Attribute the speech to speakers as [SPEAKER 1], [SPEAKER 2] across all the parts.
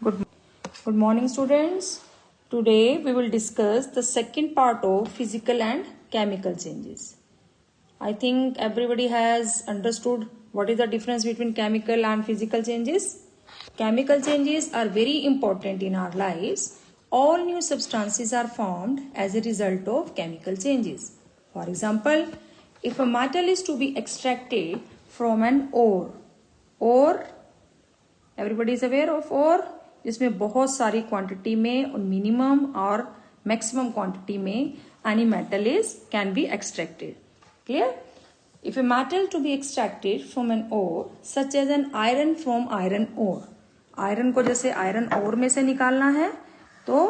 [SPEAKER 1] Good, good morning, students. Today we will discuss the second part of physical and chemical changes. I think everybody has understood what is the difference between chemical and physical changes. Chemical changes are very important in our lives. All new substances are formed as a result of chemical changes. For example, if a metal is to be extracted from an ore, everybody is aware of ore, जिसमें बहुत सारी quantity में और minimum और maximum quantity में any metal is can be extracted. Clear? If a metal to be extracted from an ore such as an iron from iron ore, iron को जैसे iron ore में से निकालना है तो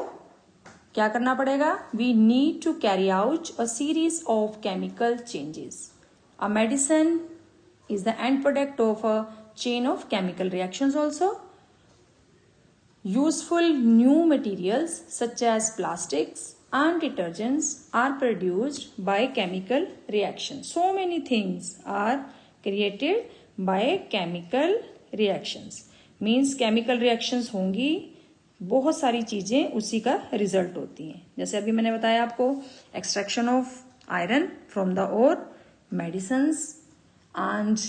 [SPEAKER 1] क्या करना पड़ेगा? We need to carry out a series of chemical changes. A medicine is the end product of a chain of chemical reactions also. Useful new materials such as plastics and detergents are produced by chemical reactions. So many things are created by chemical reactions. Means chemical reactions होंगी, बहुत सारी चीजें उसी का result होती हैं. जैसे अभी मैंने बताया आपको extraction of iron from the ore, medicines and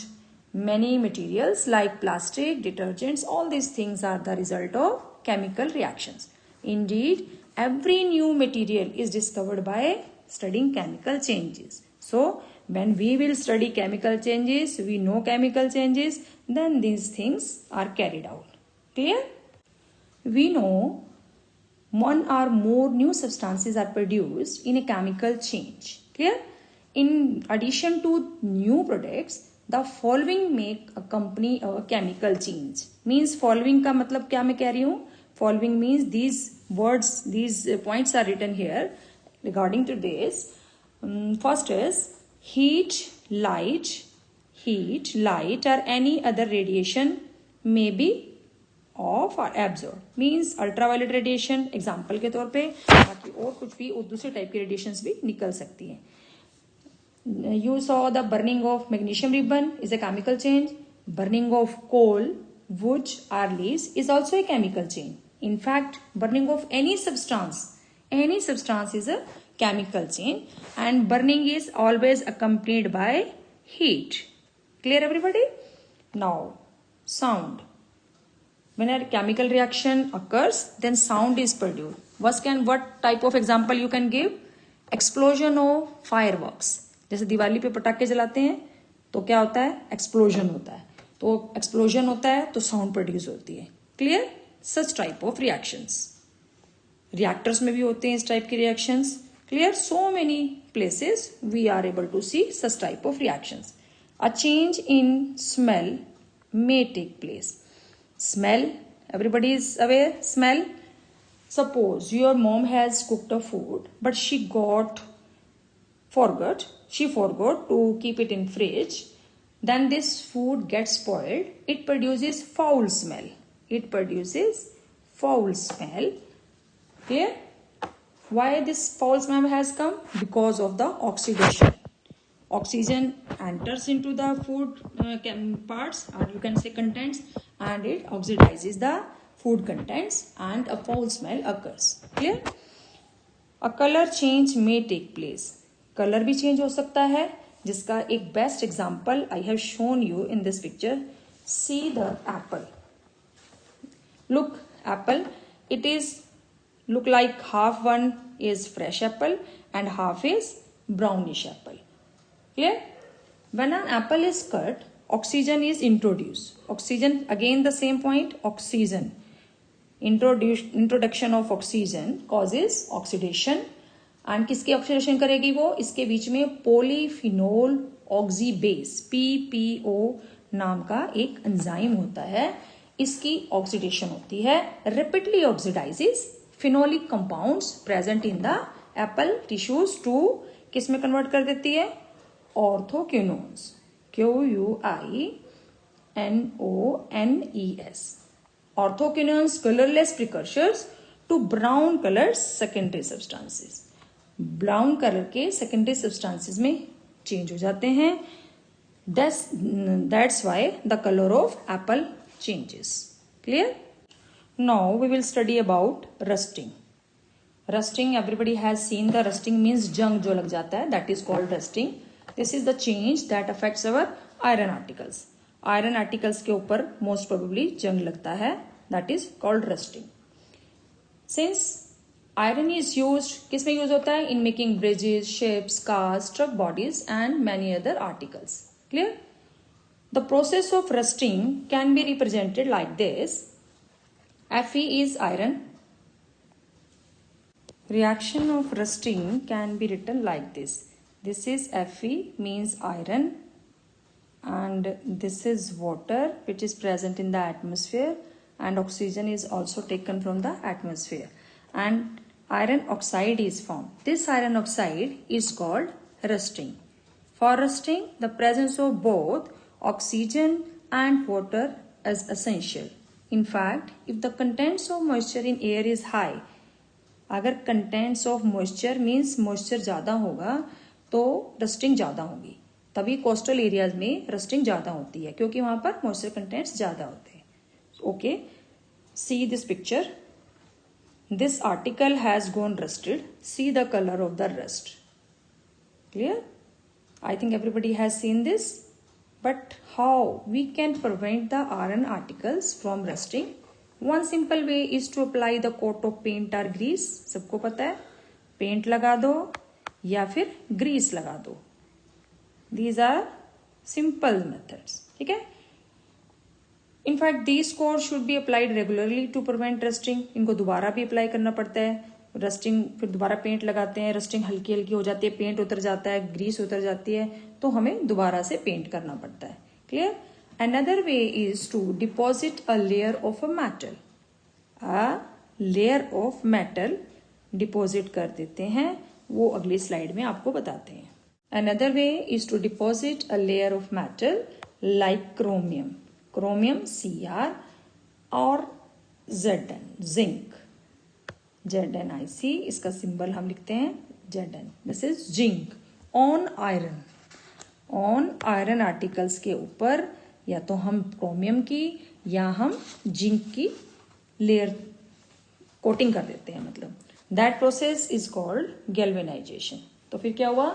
[SPEAKER 1] many materials like plastic, detergents, all these things are the result of chemical reactions. Indeed, every new material is discovered by studying chemical changes. So, when we will study chemical changes, we know chemical changes, then these things are carried out. Clear? We know one or more new substances are produced in a chemical change. Clear? In addition to new products, the following make accompany a chemical change. Means following का मतलब क्या मैं कह रही हूँ? Following means these words, these points are written here regarding to this. First is heat, light, or any other radiation may be off और absorb. Means ultraviolet radiation example के तौर पे, बाकी और कुछ भी और दूसरे टाइप की रेडिएशंस भी निकल सकती हैं. You saw the burning of magnesium ribbon is a chemical change. Burning of coal, wood or leaves is also a chemical change. In fact, burning of any substance is a chemical change, and burning is always accompanied by heat. Clear everybody? Now, sound. When a chemical reaction occurs, then sound is produced. What type of example you can give? Explosion of fireworks. जैसे दिवाली पे पटाखे जलाते हैं तो क्या होता है? Explosion होता है. तो एक्सप्लोजन होता है तो साउंड प्रोड्यूस होती है. Clear? Such type of reactions. Reactors में भी होते हैं इस टाइप के reactions. Clear? So many places we are able to see such type of reactions. A change in smell may take place. Smell, everybody is aware. Smell. Suppose your mom has cooked a food, but she forgot to keep it in fridge. Then this food gets spoiled. It produces foul smell. Clear? Why this foul smell has come? Because of the oxidation. Oxygen enters into the food parts, or you can say contents, and it oxidizes the food contents and a foul smell occurs. Clear? A color change may take place. Color भी change हो सकता है, जिसका एक best example I have shown you in this picture. See the apple. Look, apple. It is look like half one is fresh apple and half is brownish apple. Clear? When an apple is cut, oxygen is introduced. Oxygen, again the same point, oxygen. Introduction of oxygen causes oxidation. And किसकी oxidation करेगी वो? इसके बीच में polyphenol oxybase PPO नाम का एक enzyme होता है. इसकी ऑक्सीडेशन होती है. Rapidly oxidizes phenolic compounds present in the apple tissues to किस में कन्वर्ट कर देती है? Orthoquinones. QUINONES. Orthoquinones, colorless precursors to brown color secondary substances. Brown colour के सेकेंडरी सब्सटेंसेस में चेंज हो जाते हैं. That's why the color of apple changes. Clear? Now we will study about rusting. Rusting, everybody has seen the rusting means जंग जो लग जाता है, that is called rusting. This is the change that affects our iron articles. Iron articles के ऊपर most probably जंग लगता है, that is called rusting. Since iron is used, किस में use होता है? In making bridges, ships, cars, truck bodies and many other articles. Clear? The process of rusting can be represented like this. Fe is iron. Reaction of rusting can be written like this. This is Fe means iron, and this is water which is present in the atmosphere, and oxygen is also taken from the atmosphere, and iron oxide is formed. This iron oxide is called rusting. For rusting, the presence of both oxygen and water is essential. In fact, if the contents of moisture in air is high, अगर contents of moisture means moisture ज़्यादा होगा तो rusting ज़्यादा होगी. तभी coastal areas में rusting ज़्यादा होती है क्योंकि वहाँ पर मॉइस्चर कंटेंट्स ज़्यादा होते हैं. Okay, see this picture. This article has gone rusted. See the colour of the rust. Clear? I think everybody has seen this. But how we can prevent the iron articles from rusting? One simple way is to apply the coat of paint or grease. सबको पता है, paint लगा दो या फिर Greece लगा दो. These are simple methods. ठीक है. In fact, these coats should be applied regularly to prevent rusting. इनको दोबारा भी अप्लाई करना पड़ता है. रस्टिंग, फिर दोबारा पेंट लगाते हैं, रस्टिंग हल्की हल्की हो जाती है, पेंट उतर जाता है, ग्रीस उतर जाती है, तो हमें दोबारा से पेंट करना पड़ता है. Clear? Another way is to deposit a layer of a metal. A layer of metal deposit कर देते हैं, वो अगली स्लाइड में आपको बताते हैं. Another way is to deposit a layer of metal like chromium. Chromium Cr और Zn, zinc. ZnIc, इसका सिंबल हम लिखते हैं Zn. This is zinc on iron. On iron articles के ऊपर या तो हम क्रोमियम की या हम जिंक की लेयर कोटिंग कर देते हैं. मतलब that process is called galvanisation. तो फिर क्या हुआ?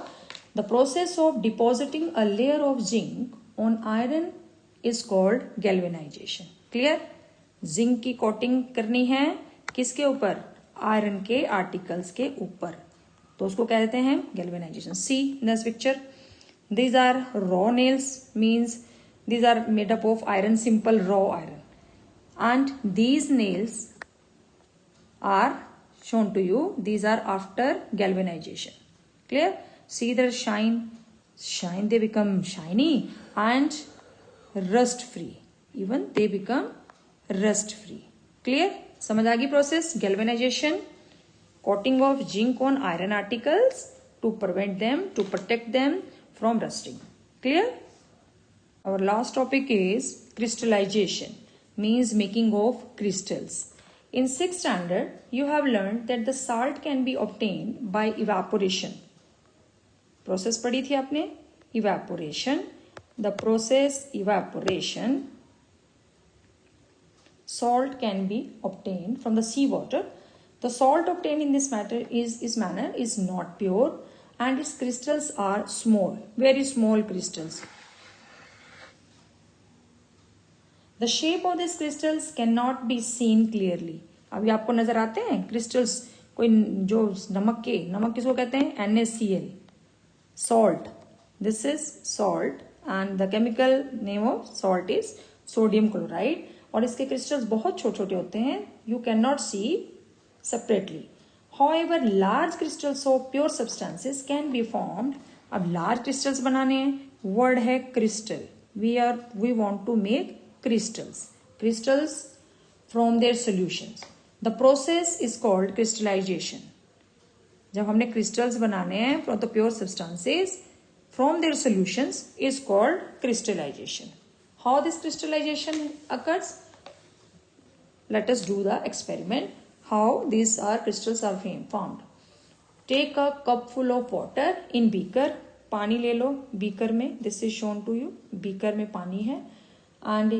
[SPEAKER 1] The process of depositing a layer of zinc on iron is called galvanisation. Clear? Zinc की कोटिंग करनी है किसके ऊपर? आयरन के आर्टिकल्स के ऊपर, तो उसको क्या कहते हैं? Galvanization. See this picture. These are raw nails, means these are made up of iron, simple raw iron, and these nails are shown to you. These are after galvanization. Clear? See their shine. They become shiny and rust free. Even they become rust free. Clear? समझ आ गई process? Galvanisation, coating of zinc on iron articles to prevent them, to protect them from rusting. Clear? Our last topic is crystallization, means making of crystals. In 6th standard, you have learned that the salt can be obtained by evaporation. Process पढ़ी थी आपने? Evaporation. The process evaporation. Salt can be obtained from the seawater. The salt obtained in this manner is not pure, and its crystals are small, very small crystals. The shape of these crystals cannot be seen clearly. अभी आपको नजर आते हैं crystals? कोई जो नमक किसको कहते हैं? NaCl, salt. This is salt and the chemical name of salt is sodium chloride. और इसके क्रिस्टल्स बहुत छोटे छोटे होते हैं. You cannot see separately. However, large crystals of pure substances can be formed. अब large crystals बनाने हैं, word है crystal. We want to make crystals from their solutions. The process is called crystallization. जब हमने crystals बनाने हैं from the pure substances from their solutions is called crystallization. How this crystallization occurs? Let us do the experiment. How these crystals are formed. Take a cup full of water in beaker. पानी ले लो beaker में. This is shown to you. Beaker में पानी है. And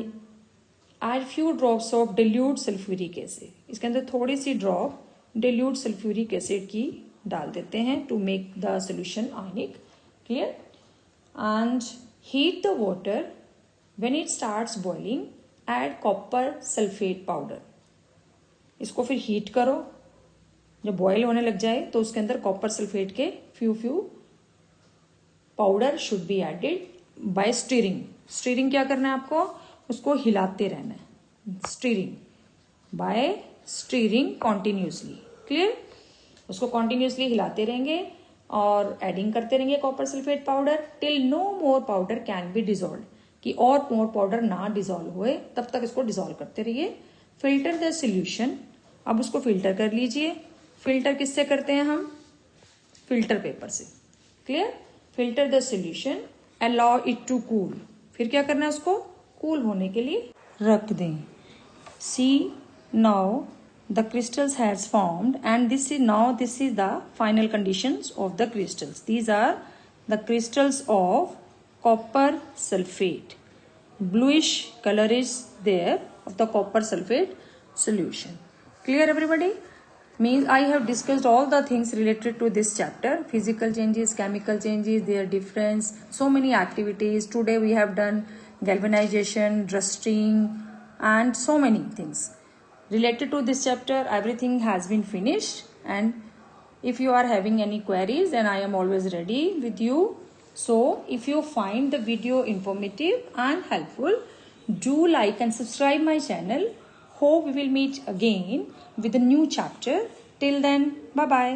[SPEAKER 1] add few drops of dilute sulphuric acid, इसके अंदर थोड़ी सी ड्रॉप डिल्यूट सल्फ्यूरिक एसिड की डाल देते हैं to make the solution ionic. Clear. And heat the water, when it starts boiling add copper sulphate powder. इसको फिर हीट करो, जब बॉयल होने लग जाए तो उसके अंदर कॉपर सल्फेट के few powder should be added by stirring. Stirring क्या करना है आपको, उसको हिलाते रहना है. Stirring, by stirring continuously. Clear. उसको कॉन्टिन्यूसली हिलाते रहेंगे और एडिंग करते रहेंगे copper sulphate powder till no more powder can be dissolve, कि और मोर पाउडर ना डिजोल्व हुए तब तक इसको डिजोल्व करते रहिए. फिल्टर द सोल्यूशन, अब उसको फिल्टर कर लीजिए. फिल्टर किससे करते हैं हम, फिल्टर पेपर से. Clear. Filter the solution, allow it to cool, फिर क्या करना है, उसको कूल होने के लिए रख दें. सी now the crystals has formed and this is the final conditions of the crystals. These are the crystals of copper sulfate. Bluish color is there of the copper sulfate solution. Clear everybody? Means I have discussed all the things related to this chapter: physical changes, chemical changes, their difference, so many activities. Today we have done galvanization, rusting and so many things related to this chapter. Everything has been finished, and if you are having any queries, then I am always ready with you. So if you find the video informative and helpful, do like and subscribe my channel. Hope we will meet again with a new chapter. Till then, bye bye.